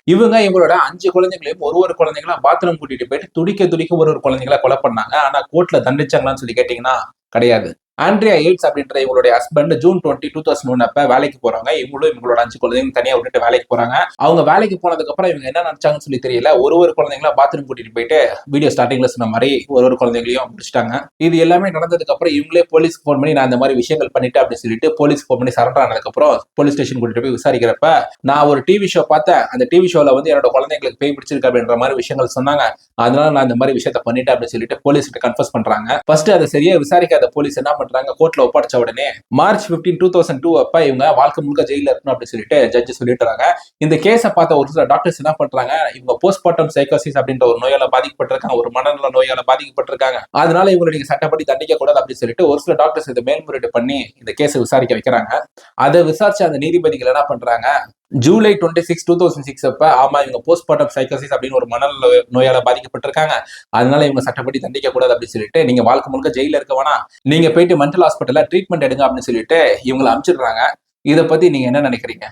இவங்க இவங்களோட 5 குழந்தைகளையும் ஒரு குழந்தைங்களா பாத்ரூம் கூட்டிட்டு போயிட்டு துடிக்க துடிக்க ஒரு குழந்தைங்களா கொலை பண்ணாங்க. ஆனா கோர்ட்ல தண்டிச்சாங்களான்னு சொல்லி கேட்டீங்கன்னா கிடையாது. ஆண்ட்ரியா எய்ட்ஸ் அப்படின்ற இவங்களுடைய ஹஸ்பண்ட் ஜூன் 20, 2001 அப்ப வேலைக்கு போறாங்க. இவங்களும் இவங்களோட 5 குழந்தையும் தனியா விட்டுட்டு வேலைக்கு போறாங்க. அவங்க வேலைக்கு போனதுக்கு அப்புறம் இவங்க என்ன நினைச்சாங்கன்னு சொல்லி தெரியல. ஒரு குழந்தைங்களா பாத்ரூம் கூட்டிட்டு போயிட்டு வீடியோ ஸ்டார்டிங்ல சொன்ன மாதிரி ஒரு குழந்தைங்களையும் முடிச்சிட்டாங்க. இது எல்லாமே நடந்ததுக்கு அப்புறம் இவங்களே போலீஸ்க்கு போன் பண்ணி நான் இந்த மாதிரி விஷயங்கள் பண்ணிட்டேன் அப்படின்னு சொல்லிட்டு போலீஸ்க்கு போன் பண்ணி சரண்டர் ஆனதுக்கு அப்புறம் போலீஸ் ஸ்டேஷன் கூட்டிட்டு போய் விசாரிக்கிறப்ப நான் ஒரு டிவி ஷோ பார்த்தேன். அந்த டிவி ஷோல வந்து என்னோட குழந்தைங்களுக்கு பேய் பிடிச்சிருக்கு அப்படின்ற மாதிரி விஷயங்கள் சொன்னாங்க. அதனால நான் இந்த மாதிரி விஷயத்த பண்ணிட்டேன் அப்படின்னு சொல்லிட்டு போலீஸ் கிட்ட கன்ஃபஸ் பண்றாங்க. ஃபர்ஸ்ட் அதை சரியா விசாரிக்காத போலீஸ் என்ன பண்றாங்க, கோர்ட்ல ஒப்படைச்ச உடனே மார்ச் 15, 2002 அப்ப இவங்க வாழ்க்கை முழுக்க ஜெயில இருக்கணும் அப்படின்னு சொல்லிட்டு ஜட்ஜ் சொல்லிட்டுறாங்க. இந்த கேஸை பார்த்த ஒரு சில டாக்டர்ஸ் என்ன பண்றாங்க, இவங்க போஸ்ட்மார்ட்டம் சைக்கோசிஸ் அப்படின்ற ஒரு நோயால பாதிக்கப்பட்டிருக்காங்க, ஒரு மனநல நோயால பாதிக்கப்பட்டிருக்காங்க, அதனால இவங்களை நீங்க சட்டப்படி தண்டிக்க கூடாது அப்படின்னு சொல்லிட்டு ஒரு சில டாக்டர்ஸ் இதை மேல்முறையீடு பண்ணி இந்த கேஸை விசாரிக்க வைக்கிறாங்க. அதை விசாரிச்ச அந்த நீதிபதிகள் என்ன பண்றாங்க, ஜூலை 26, 2006 அப்ப ஆமா இவங்க போஸ்ட்மார்ட்டம் சைக்கோசிஸ் அப்படின்னு ஒரு மனநல நோயால பாதிக்கப்பட்டிருக்காங்க, அதனால இவங்க சட்டப்படி தண்டிக்க கூடாது அப்படின்னு சொல்லிட்டு நீங்க வாழ்க்கை முழுக்க ஜெயில இருக்க வேணாம், நீங்க போயிட்டு மென்டல் ஹாஸ்பிட்டல்ல ட்ரீட்மெண்ட் எடுங்க அப்படின்னு சொல்லிட்டு இவங்களை அனுப்பிச்சிடுறாங்க. இதை பத்தி நீங்க என்ன நினைக்கிறீங்க?